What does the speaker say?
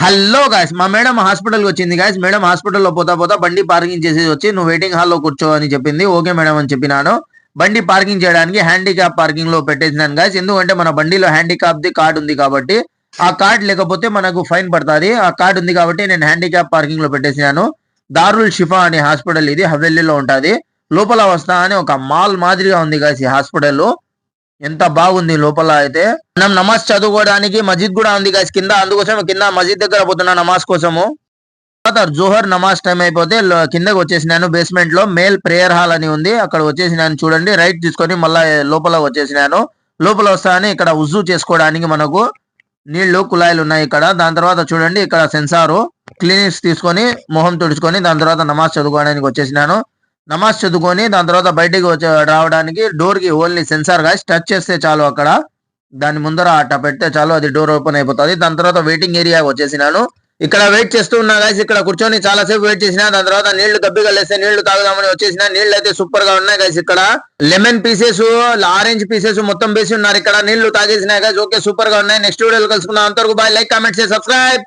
Hello guys, మా madam hospital వచ్చింది guys. Madam హాస్పిటల్లో పోతా పోతా బండి పార్కింగ్ చేసేసి వచ్చి నువ్వు వెయిటింగ్ హాల్లో కూర్చో అని చెప్పింది. ఓకే మేడం అని చెప్పినాను. బండి పార్కింగ్ చేయడానికి హ్యాండిక్యాప్ పార్కింగ్ లో పెట్టేసినాను గాయ్స్. ఎందుకంటే మన బండిలో హ్యాండిక్యాప్ ది కార్డ్ ఉంది కాబట్టి, ఆ కార్డ్ లేకపోతే మనకు ఫైన్ పడుతుంది. ఆ కార్డ్ ఉంది కాబట్టి నేను హ్యాండిక్యాప్ పార్కింగ్ లో పెట్టేసినాను. దారుల్ షిఫా అనే హాస్పిటల్ ఇది హవెల్లీలో ఉంటది. లోపల వస్తా అని ఒక మాల్ మాదిరిగా ఉంది గాయ్స్ ఈ హాస్పిటల్. ఎంత బాగుంది లోపల అయితే. మనం నమాజ్ చదువుకోవడానికి మస్జిద్ కూడా ఉంది గాయ్స్ కింద. అందుకోసం కింద మస్జిద్ దగ్గర పోతున్నా నమాజ్ కోసము. తర్వాత జోహర్ నమాజ్ టైం అయిపోతే కిందకి వచ్చేసినాను. బేస్మెంట్ లో మేల్ ప్రేయర్ హాల్ అని ఉంది, అక్కడ వచ్చేసినాను. చూడండి, రైట్ తీసుకొని మళ్ళా లోపల వచ్చేసినాను. లోపల వస్తానే ఇక్కడ ఉజు చేసుకోవడానికి మనకు నీళ్లు కుళాయిలు ఉన్నాయి ఇక్కడ. దాని తర్వాత చూడండి ఇక్కడ సెన్సారు, క్లినిక్స్ తీసుకొని మొహం తుడుచుకొని దాని తర్వాత నమాజ్ చదువుకోవడానికి వచ్చేసినాను. నమాజ్ చదువుకొని దాని తర్వాత బయటికి రావడానికి డోర్ కి ఓన్లీ సెన్సార్ గాయ్స్ టచ్ చేస్తే చాలు, అక్కడ దాని ముందర అట్ట పెడితే చాలు, అది డోర్ ఓపెన్ అయిపోతుంది. దాని తర్వాత వెయిటింగ్ ఏరియా వచ్చేసినాను. ఇక్కడ వెయిట్ చేస్తూ ఉన్నా గాయ్స్. ఇక్కడ కూర్చొని చాలా సేపు వెయిట్ చేసిన. దాని తర్వాత నీళ్లు దబ్బి కలిస్తే నీళ్లు తాగుదామని వచ్చేసిన. నీళ్లు అయితే సూపర్ గా ఉన్నాయి గాయ్స్. ఇక్కడ లెమన్ పీసెస్, ఆరెంజ్ పీసెస్ మొత్తం వేసి ఉన్నారు. ఇక్కడ నీళ్లు తాగేసినాయి గాయ్స్. ఓకే, సూపర్ గా ఉన్నాయి. నెక్స్ట్ వీడియోలో కలుసుకుందాం. అంతవరకు బాయ్. Like, comment, subscribe.